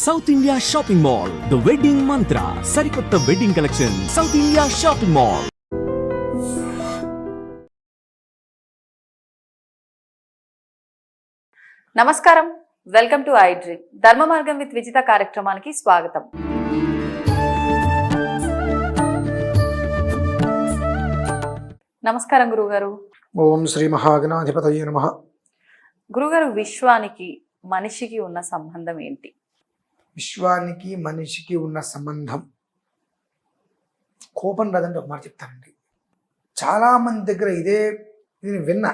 South India shopping mall, the wedding మంత్ర, సరికొత్త wedding collection, south India shopping mall. నమస్కారం, welcome to I dream. ధర్మ మార్గం with Vijitha కార్యక్రమానికి స్వాగతం. నమస్కారం గురుగారు. ఓం శ్రీ మహాగణాధిపతయే నమః. గురుగారు, విశ్వానికి మనిషికి ఉన్న సంబంధం ఏంటి? విశ్వానికి మనిషికి ఉన్న సంబంధం కోపం రాదంటే ఒక మాట చెప్తానండి. చాలా మంది దగ్గర ఇది విన్నా.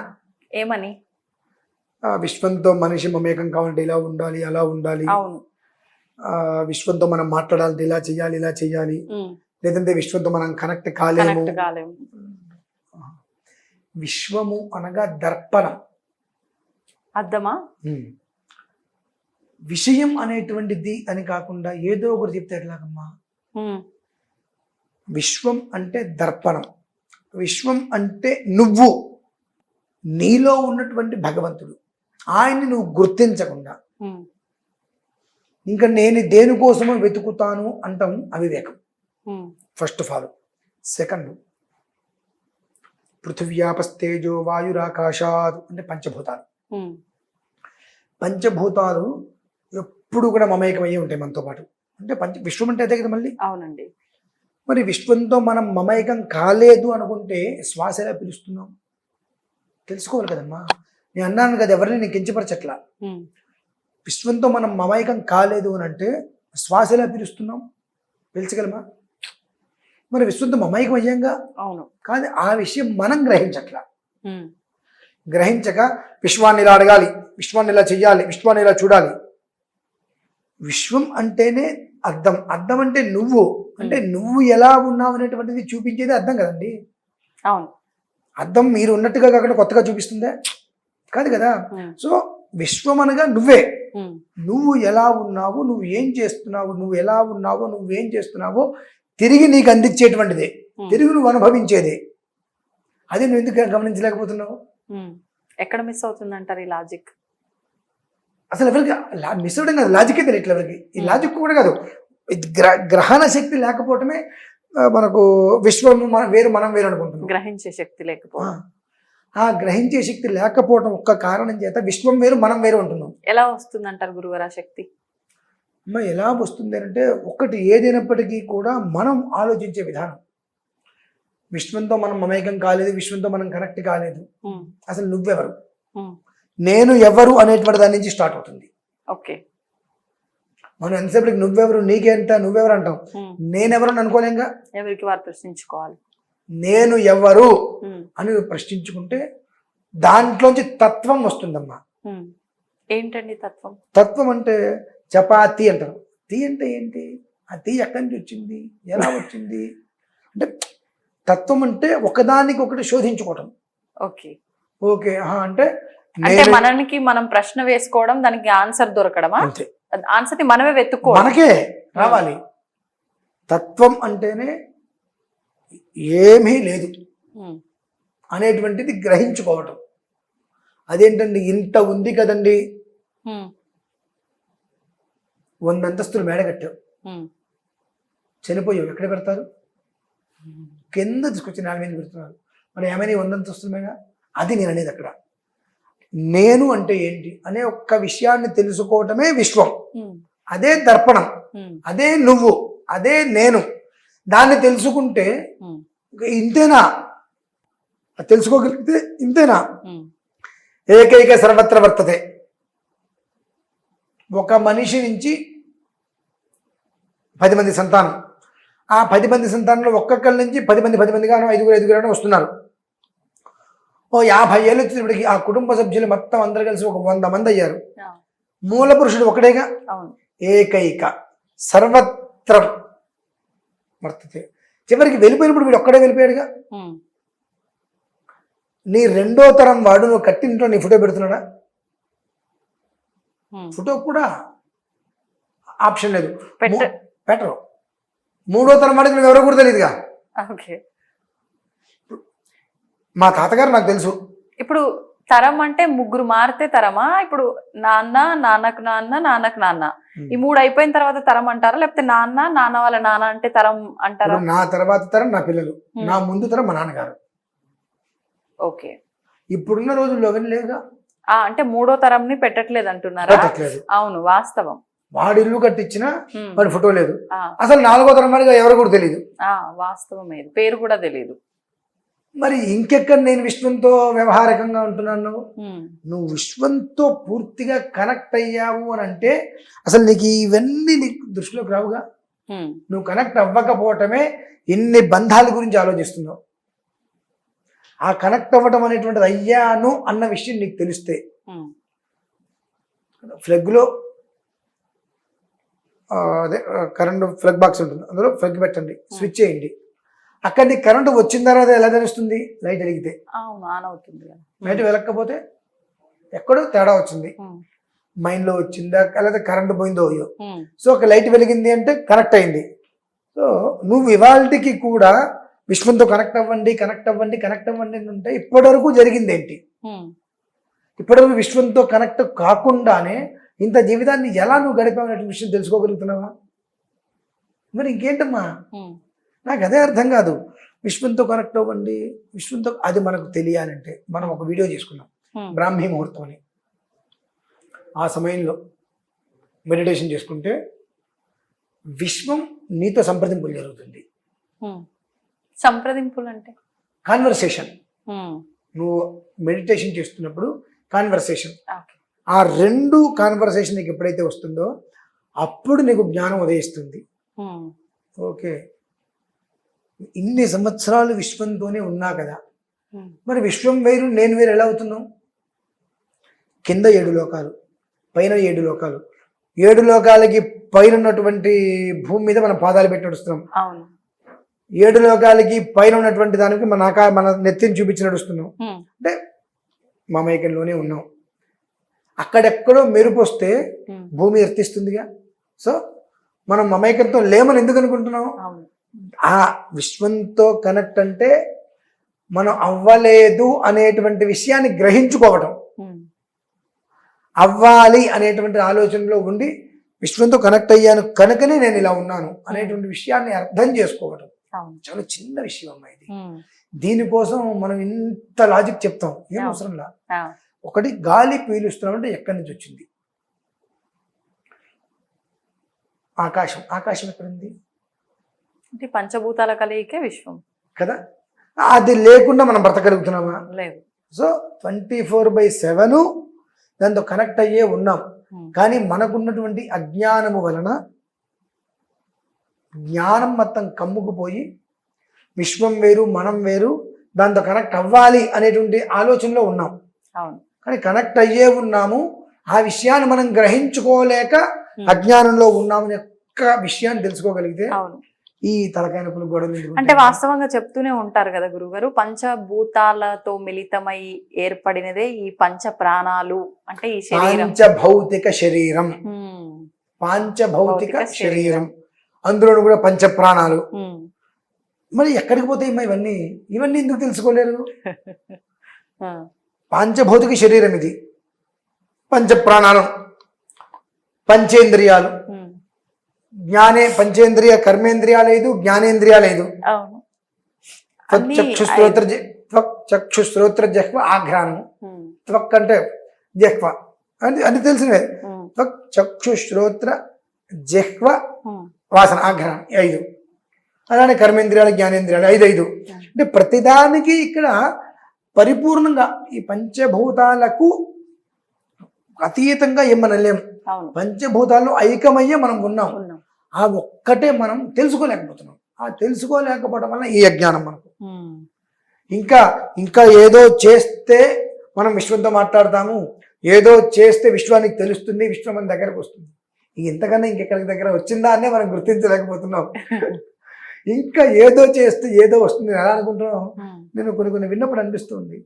ఏమని? విశ్వంతో మనిషి మమేకం కావాలంటే ఇలా ఉండాలి, అలా ఉండాలి. అవును. విశ్వంతో మనం మాట్లాడాలంటే ఇలా చేయాలి, ఇలా చేయాలి. లేదంటే విశ్వంతో మనం కనెక్ట్ కాలేము. విశ్వము అనగా దర్పణం. అర్థమా? విషయం అనేటువంటిది అని కాకుండా ఏదో ఒకటి చెప్తే ఎట్లాగమ్మా? విశ్వం అంటే దర్పణం. విశ్వం అంటే నువ్వు, నీలో ఉన్నటువంటి భగవంతుడు. ఆయన్ని నువ్వు గుర్తించకుండా ఇంకా నేను దేనికోసమో వెతుకుతాను అంటాం అవివేకం. First of all. సెకండ్, పృథివ్యాపస్తేజో వాయురాకాశాత్ అంటే పంచభూతాలు. పంచభూతాలు ఎప్పుడు కూడా మమేకమయ్యే ఉంటాయి మనతో పాటు. అంటే విశ్వం అంటే అదే కదా మళ్ళీ. అవునండి. మరి విశ్వంతో మనం మమేకం కాలేదు అనుకుంటే శ్వాస ఎలా పిలుస్తున్నాం తెలుసుకోవాలి కదమ్మా. నేను అన్నాను కదా, ఎవరిని నేను కించపరచట్లా. విశ్వంతో మనం మమేకం కాలేదు అని అంటే శ్వాస ఎలా పిలుస్తున్నాం పిలిచగలమా? మరి విశ్వంతో మమేకం అయ్యాంగా. అవును. కానీ ఆ విషయం మనం గ్రహించట్లా. గ్రహించక విశ్వాన్ని ఇలా అడగాలి, విశ్వాన్ని ఇలా చెయ్యాలి, విశ్వాన్ని ఇలా చూడాలి. విశ్వం అంటేనే అర్థం. అర్థం అంటే నువ్వు, అంటే నువ్వు ఎలా ఉన్నావు అనేటువంటిది చూపించేది అర్థం కదండి. అవును. అర్థం మీరు ఉన్నట్టుగా కాకుండా కొత్తగా చూపిస్తుందా? కాదు కదా. సో విశ్వం అనగా నువ్వే. నువ్వు ఎలా ఉన్నావు, నువ్వు ఏం చేస్తున్నావు, నువ్వు ఎలా ఉన్నావో, నువ్వేం చేస్తున్నావో తిరిగి నీకు అందించేటువంటిదే, తిరిగి నువ్వు అనుభవించేదే. అది నువ్వు ఎందుకు గమనించలేకపోతున్నావు? ఎక్కడ మిస్ అవుతుందంటారు ఈ లాజిక్? అసలు ఎవరికి మిస్ అవ్వడం కాదు, లాజికే తెలియట్లేదు ఎవరికి. ఈ లాజిక్ కూడా కాదు, గ్రహణ శక్తి లేకపోవటమే మనకు విశ్వం వేరు మనం వేరు అనుకుంటున్నాం. గ్రహించే శక్తి లేకపోవడం. ఆ గ్రహించే శక్తి లేకపోవడం ఒక్క కారణం చేత విశ్వం వేరు మనం వేరు ఉంటున్నాం. ఎలా వస్తుందంటారు గురుగారు ఆ శక్తి? ఎలా వస్తుంది అంటే, ఒకటి ఏదైనప్పటికీ కూడా మనం ఆలోచించే విధానం. విశ్వంతో మనం మమేకం కాలేదు, విశ్వంతో మనం కనెక్ట్ కాలేదు. అసలు నువ్వెవరు, నేను ఎవరు అనేటువంటి దాని నుంచి స్టార్ట్ అవుతుంది. ఓకే. మనం ఎంతసేపటికి నువ్వెవరు, నీకేంట, నువ్వెవరు అంటాం. నేనెవరు అని అనుకోలేంగా. ఎవరికి వారు ప్రశ్నించుకోవాలి. నేను ఎవరు అని ప్రశ్నించుకుంటే దాంట్లోంచి తత్వం వస్తుందమ్మా. ఏంటండి తత్వం? తత్వం అంటే చపాతి అంటారు. తీ అంటే ఏంటి? ఆ తీ ఎక్కడి నుంచి వచ్చింది, ఎలా వచ్చింది అంటే తత్వం అంటే ఒకదానికి ఒకటి శోధించుకోవటం. ఓకే. ఓకే అంటే మనకి మనం ప్రశ్న వేసుకోవడం, దానికి ఆన్సర్ దొరకడమా? అంతే. ఆన్సర్ మనమే వెతుక్కోవడం, మనకే రావాలి. తత్వం అంటేనే ఏమీ లేదు అనేటువంటిది గ్రహించుకోవటం. అదేంటండి ఇంత ఉంది కదండి, 100 అంతస్తులు మేడ కట్టావు, చనిపోయావు, ఎక్కడ పెడతారు? కింద తీసుకొచ్చి 4 మీద పెడుతున్నారు. మరి ఏమైనా 100 అంతస్తుల మేడ? అది నేను అనేది. అక్కడ నేను అంటే ఏంటి అనే ఒక్క విషయాన్ని తెలుసుకోవటమే విశ్వం. అదే దర్పణం, అదే నువ్వు, అదే నేను. దాన్ని తెలుసుకుంటే ఇంతేనా, తెలుసుకోగలిగితే ఇంతేనా. ఏకైక సర్వత్ర వర్తతే. ఒక మనిషి నుంచి 10 మంది సంతానం. ఆ 10 మంది సంతానంలో ఒక్కొక్కరి నుంచి 10 మందిగానో 5 వస్తున్నారు. ఓ 50 ఏళ్ళు వచ్చేటప్పటికి ఆ కుటుంబ సభ్యులు మొత్తం అందరు కలిసి ఒక 100 మంది అయ్యారు. మూల పురుషుడు ఒకటేగా. ఏకైక సర్వత్ర వర్తతే. చివరికి వెళ్ళిపోయినప్పుడు వీడు ఒక్కడే వెళ్ళిపోయాడుగా. నీ 2వ తరం వాడు నువ్వు కట్టింట్లో నీ ఫోటో పెడుతున్నాడా? ఫోటో కూడా ఆప్షన్ లేదు, పెట్టరు. 3వ తరం వాడికి నువ్వు ఎవరో కూడా తెలియదుగా. ఓకే. మా తాతగారు నాకు తెలుసు. ఇప్పుడు తరం అంటే ముగ్గురు మారితే తరమా? ఇప్పుడు నాన్న, నాన్నకు నాన్న, నాన్నకు నాన్న, ఈ మూడు అయిపోయిన తర్వాత తరం అంటారా? లేకపోతే నాన్న, నాన్న వాళ్ళ నాన్న అంటే తరం అంటారా? నా తర్వాత తరం నా పిల్లలు, నా ముందు తరం మా నాన్నగారు. ఓకే. ఇప్పుడున్న రోజుల్లో అవన్నీ లేవుగా. అంటే మూడో తరంని పెట్టట్లేదు అంటున్నారా? పెట్టట్లేదు. అవును, వాస్తవం. వాడు ఇల్లు కట్టించిన వాడి ఫోటో లేదు. అసలు 4వ తరం వాడిగా ఎవరు కూడా తెలియదు. వాస్తవం, పేరు కూడా తెలియదు. మరి ఇంకెక్కడ నేను విశ్వంతో వ్యవహారికంగా ఉంటున్నాను? నువ్వు విశ్వంతో పూర్తిగా కనెక్ట్ అయ్యావు అని అంటే అసలు నీకు ఇవన్నీ నీకు దృష్టిలోకి రావుగా. నువ్వు కనెక్ట్ అవ్వకపోవటమే ఎన్ని బంధాల గురించి ఆలోచిస్తున్నావు. ఆ కనెక్ట్ అవ్వటం అనేటువంటిది అయ్యాను అన్న విషయం నీకు తెలిస్తే, ఫ్లగ్లో అదే కరెంటు ఫ్లగ్ బాక్స్ ఉంటుంది, అందులో ఫ్లగ్ పెట్టండి, స్విచ్ చేయండి. అక్కడ నీకు కరెంటు వచ్చిన తర్వాత ఎలా తెలుస్తుంది? లైట్ వెలిగితే. లైట్ వెలగకపోతే ఎక్కడో తేడా వచ్చింది, మైండ్లో వచ్చిందా లేదా కరెంటు పోయిందో అయ్యో. సో ఒక లైట్ వెలిగింది అంటే కనెక్ట్ అయింది. సో నువ్వు ఇవాళకి కూడా విశ్వంతో కనెక్ట్ అవ్వండి కనెక్ట్ అవ్వండి కనెక్ట్ అవ్వండి అని ఉంటే ఇప్పటివరకు జరిగింది ఏంటి? ఇప్పటివరకు విశ్వంతో కనెక్ట్ కాకుండానే ఇంత జీవితాన్ని ఎలా నువ్వు గడిపావనే విషయం తెలుసుకోగలుగుతున్నావా? మరి ఇంకేంటమ్మా, నాకు అదే అర్థం కాదు. విశ్వంతో కనెక్ట్ అవ్వండి, విశ్వంతో, అది మనకు తెలియాలంటే మనం ఒక వీడియో చేసుకున్నాం, బ్రాహ్మీ ముహూర్తం అని. ఆ సమయంలో మెడిటేషన్ చేసుకుంటే విశ్వం నీతో సంప్రదింపులు జరుగుతుంది. సంప్రదింపులు అంటే కాన్వర్సేషన్. నువ్వు మెడిటేషన్ చేస్తున్నప్పుడు కాన్వర్సేషన్, ఆ రెండు కాన్వర్సేషన్ నీకు ఎప్పుడైతే వస్తుందో అప్పుడు నీకు జ్ఞానం ఉదయిస్తుంది. ఓకే, ఇన్ని సంవత్సరాలు విశ్వంతోనే ఉన్నా కదా, మరి విశ్వం వేరు నేను వేరు ఎలా అవుతున్నావు? కింద 7 లోకాలు, పైన 7 లోకాలు. 7 లోకాలకి పైన ఉన్నటువంటి భూమి మీద మనం పాదాలు పెట్టి నడుస్తున్నాం. 7 లోకాలకి పైన ఉన్నటువంటి దానికి మన నెత్తిని చూపించి నడుస్తున్నాం. అంటే మమైకంలోనే ఉన్నాం. అక్కడెక్కడో మెరుపు వస్తే భూమి ఎర్తిస్తుందిగా. సో మనం మమైకంతో లేమని ఎందుకు అనుకుంటున్నాం? ఆ విశ్వంతో కనెక్ట్ అంటే మనం అవ్వలేదు అనేటువంటి విషయాన్ని గ్రహించుకోవటం, అవ్వాలి అనేటువంటి ఆలోచనలో ఉండి విశ్వంతో కనెక్ట్ అయ్యాను కనుకనే నేను ఇలా ఉన్నాను అనేటువంటి విషయాన్ని అర్థం చేసుకోవటం చాలా చిన్న విషయం అమ్మా ఇది. దీనికోసం మనం ఇంత లాజిక్ చెప్తాం, ఏం అవసరంలా. ఒకటి, గాలి పీలుస్తున్నామంటే ఎక్కడి నుంచి వచ్చింది? ఆకాశం. ఆకాశం ఎక్కడుంది? పంచభూతాల కలయికే విశ్వం కదా. అది లేకుండా మనం బ్రతకగలుగుతున్నామా? లేదు. సో 24/7 దాంతో కనెక్ట్ అయ్యే ఉన్నాం. కానీ మనకున్నటువంటి అజ్ఞానము వలన జ్ఞానం మొత్తం కమ్ముకుపోయి విశ్వం వేరు మనం వేరు, దాంతో కనెక్ట్ అవ్వాలి అనేటువంటి ఆలోచనలో ఉన్నాం. కానీ కనెక్ట్ అయ్యే ఉన్నాము, ఆ విషయాన్ని మనం గ్రహించుకోలేక అజ్ఞానంలో ఉన్నామనే ఒక్క విషయాన్ని తెలుసుకోగలిగితే ఈ తలకాయ నొప్పులు గొడవలు. అంటే వాస్తవంగా చెప్తూనే ఉంటారు కదా గురుగారు, పంచభూతాలతో మిళితమై ఏర్పడినదే ఈ పంచ ప్రాణాలు. అంటే ఈ శరీరం పంచభౌతిక శరీరం, పాంచభౌతిక శరీరం, అందులో కూడా పంచ ప్రాణాలు. మరి ఎక్కడికి పోతాయి ఇవన్నీ? ఇవన్నీ ఎందుకు తెలుసుకోలేరు? పాంచభౌతిక శరీరం ఇది, పంచ ప్రాణాలు, పంచేంద్రియాలు, పంచేంద్రియ కర్మేంద్రియాలు 5, జ్ఞానేంద్రియాలు 5. చక్షుశ్రోత్ర జహ్వ ఆఘ్రాణము. త్వక్ అంటే జహ్వ అని తెలిసినవే. త్వక్ చక్షుశ్రోత్ర జహ్వ వాసన ఆఘ్రాణం 5. అలానే కర్మేంద్రియాలు జ్ఞానేంద్రియాలు 5. అంటే ప్రతిదానికి ఇక్కడ పరిపూర్ణంగా ఈ పంచభూతాలకు అతీతంగా ఏమనలేం. పంచభూతాల్లో ఐకమయ్యే మనం ఉన్నాం. ఆ ఒక్కటే మనం తెలుసుకోలేకపోతున్నాం. ఆ తెలుసుకోలేకపోవడం వల్ల ఈ అజ్ఞానం మనకు. ఇంకా ఏదో చేస్తే మనం విశ్వంతో మాట్లాడతాము, ఏదో చేస్తే విశ్వానికి తెలుస్తుంది, విశ్వం మన దగ్గరకు వస్తుంది. ఇంతకన్నా ఇంకెక్కడికి దగ్గర వచ్చిందా అనే మనం గుర్తించలేకపోతున్నాం. ఇంకా ఏదో చేస్తే ఏదో వస్తుంది ఎలా అనుకుంటున్నాం. నేను కొన్ని విన్నప్పుడు అనిపిస్తుంది,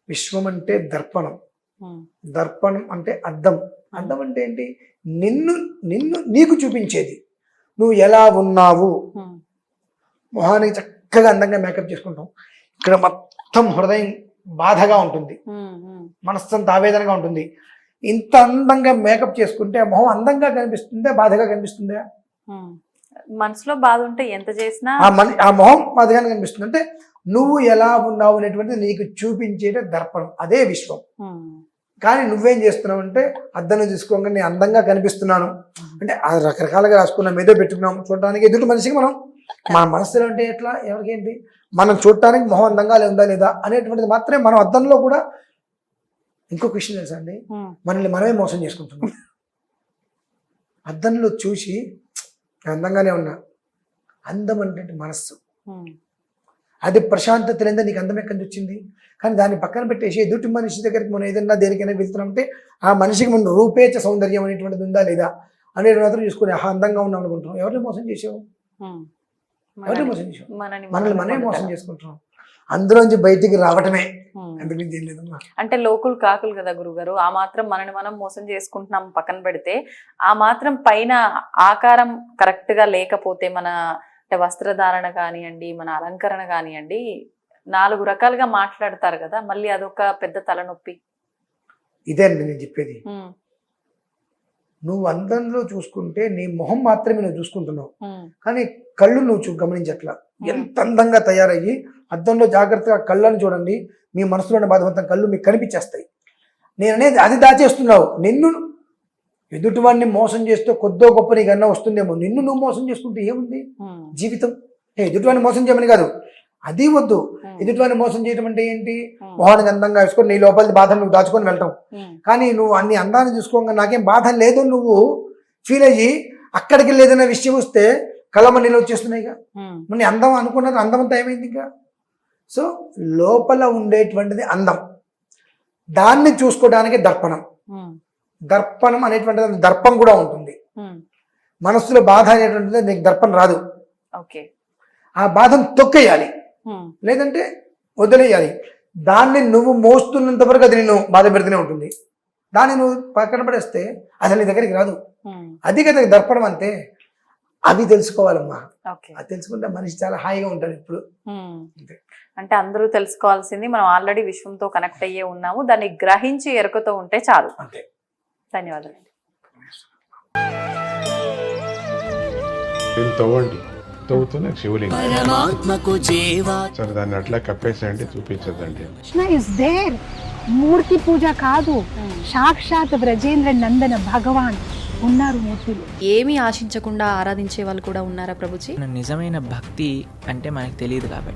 విశ్వం అంటే దర్పణం, దర్పణం అంటే అద్దం. అద్దం అంటే ఏంటి? నిన్ను నీకు చూపించేది. నువ్వు ఎలా ఉన్నావు, మొహానికి చక్కగా అందంగా మేకప్ చేసుకుంటాం, ఇక్కడ మొత్తం హృదయం బాధగా ఉంటుంది, మనస్సంత ఆవేదనగా ఉంటుంది. ఇంత అందంగా మేకప్ చేసుకుంటే ఆ మొహం అందంగా కనిపిస్తుందా, బాధగా కనిపిస్తుందా? మనసులో బాధ ఉంటే ఎంత చేసినా ఆ మొహం బాధగానే కనిపిస్తుంది. అంటే నువ్వు ఎలా ఉన్నావు అనేటువంటిది నీకు చూపించేట దర్పణం, అదే విశ్వం. కానీ నువ్వేం చేస్తున్నావు అంటే అద్దంలో చూసుకోగా నేను అందంగా కనిపిస్తున్నాను అంటే అది రకరకాలుగా రాసుకున్నాం, ఏదో పెట్టుకున్నాం చూడడానికి ఎదుటి మనిషికి. మనం మన మనసులో అంటే ఎట్లా, ఎవరికేంటి, మనం చూడటానికి మొహం అందంగా ఉందా లేదా అనేటువంటిది మాత్రమే మనం అద్దంలో కూడా. ఇంకొక విషయం తెలుసా అండి, మనల్ని మనమే మోసం చేసుకుంటున్నాం. అద్దంలో చూసి అందంగానే ఉన్నా, అందం అంటే మనస్సు, అది ప్రశాంతత లేదా నీకు అందం ఎక్కడి నుంచి వచ్చింది? కానీ దాన్ని పక్కన పెట్టేసి ఎదుటి మనిషి దగ్గరికి మనం ఏదైనా దేనికైనా వెళ్తున్నామంటే ఆ మనిషికి మన రూపేచ సౌందర్యం అనేటువంటిది ఉందా లేదా అనేది మాత్రం చూసుకుని అందంగా ఉన్నాం అనుకుంటున్నాం. ఎవరిని మోసం చేసావు? ఎవరిని మోసం చేసావు? మనల్ని మనమే మోసం చేసుకుంటున్నాం. అందులోంచి బయటికి రావటమే, అందుకని ఏం లేదమ్మా. అంటే లోకులు కాకులు కదా గురుగారు, ఆ మాత్రం మనని మనం మోసం చేసుకుంటున్నాం పక్కన పెడితే, ఆ మాత్రం పైన ఆకారం కరెక్ట్ గా లేకపోతే మన అంటే వస్త్రధారణ కానివ్వండి, మన అలంకరణ కానివ్వండి, 4 రకాలుగా మాట్లాడతారు కదా, మళ్ళీ అదొక పెద్ద తలనొప్పి. ఇదే అండి నేను చెప్పేది. నువ్వు అందంలో చూసుకుంటే నీ మొహం మాత్రమే నువ్వు చూసుకుంటున్నావు, కానీ కళ్ళు నువ్వు గమనించట్లా. ఎంత అందంగా తయారయ్యి అద్దంలో జాగ్రత్తగా కళ్ళను చూడండి, మీ మనసులోని బాధ మొత్తం కళ్ళు మీకు కనిపించేస్తాయి. నేను అనేది అది దాచేస్తున్నావు. నిన్ను ఎదుటివాడిని మోసం చేస్తూ కొద్దో గొప్ప నీకన్నా వస్తుందేమో, నిన్ను నువ్వు మోసం చేసుకుంటే ఏముంది జీవితం? ఎదుటివాడిని మోసం చేయమని కాదు, అది వద్దు. ఎదుటివాడిని మోసం చేయడం అంటే ఏంటి? మొహానికి అందంగా వేసుకొని నీ లోపలి బాధను నువ్వు దాచుకొని వెళ్తాం. కానీ నువ్వు అన్ని అందాన్ని చూసుకోగా నాకేం బాధ లేదు నువ్వు ఫీల్ అయ్యి అక్కడికి లేదన్న విషయం వస్తే కళ్ళమ్మ నీళ్ళు వచ్చేస్తున్నాయిగా. నీ అందం అనుకున్నది అందమంతా ఏమైంది ఇంకా? సో లోపల ఉండేటువంటిది అందం, దాన్ని చూసుకోవడానికి దర్పణం. దర్పణం అనేటువంటిది దర్పం కూడా ఉంటుంది. మనస్సులో బాధ అనేటువంటిది నీకు దర్పం రాదు. ఆ బాధను తొక్కేయాలి, లేదంటే వదిలేయాలి. దాన్ని నువ్వు మోస్తున్నంత వరకు అది నిన్ను బాధ పెడుతూనే ఉంటుంది. దాన్ని నువ్వు పక్కన పడేస్తే అసలు నీ దగ్గరికి రాదు. అది కదా దర్పణం అంతే. అవి తెలుసుకోవాలమ్మా. అది తెలుసుకుంటే మనిషి చాలా హాయిగా ఉంటాడు ఇప్పుడు. అంటే అందరూ తెలుసుకోవాల్సింది మనం ఆల్రెడీ విశ్వంతో కనెక్ట్ అయ్యే ఉన్నాము, దాన్ని గ్రహించి ఎరుకతో ఉంటే చాలు. అంతే. ధన్యవాదాలండి. తవ్వండి, తవ్వుతూనే శివలింగం సరే దాన్ని అట్లా కప్పేసేయండి, చూపించదండి. Krishna is there. మూర్తి పూజ కాదు, సాక్షాత్ బ్రజేంద్ర నందన భగవాన్ ఉన్నారు మూర్తిలో. ఏమీ ఆశించకుండా ఆరాధించే వాళ్ళు కూడా ఉన్నారా ప్రభుజీ? నిజమైన భక్తి అంటే మనకు తెలియదు కాబట్టి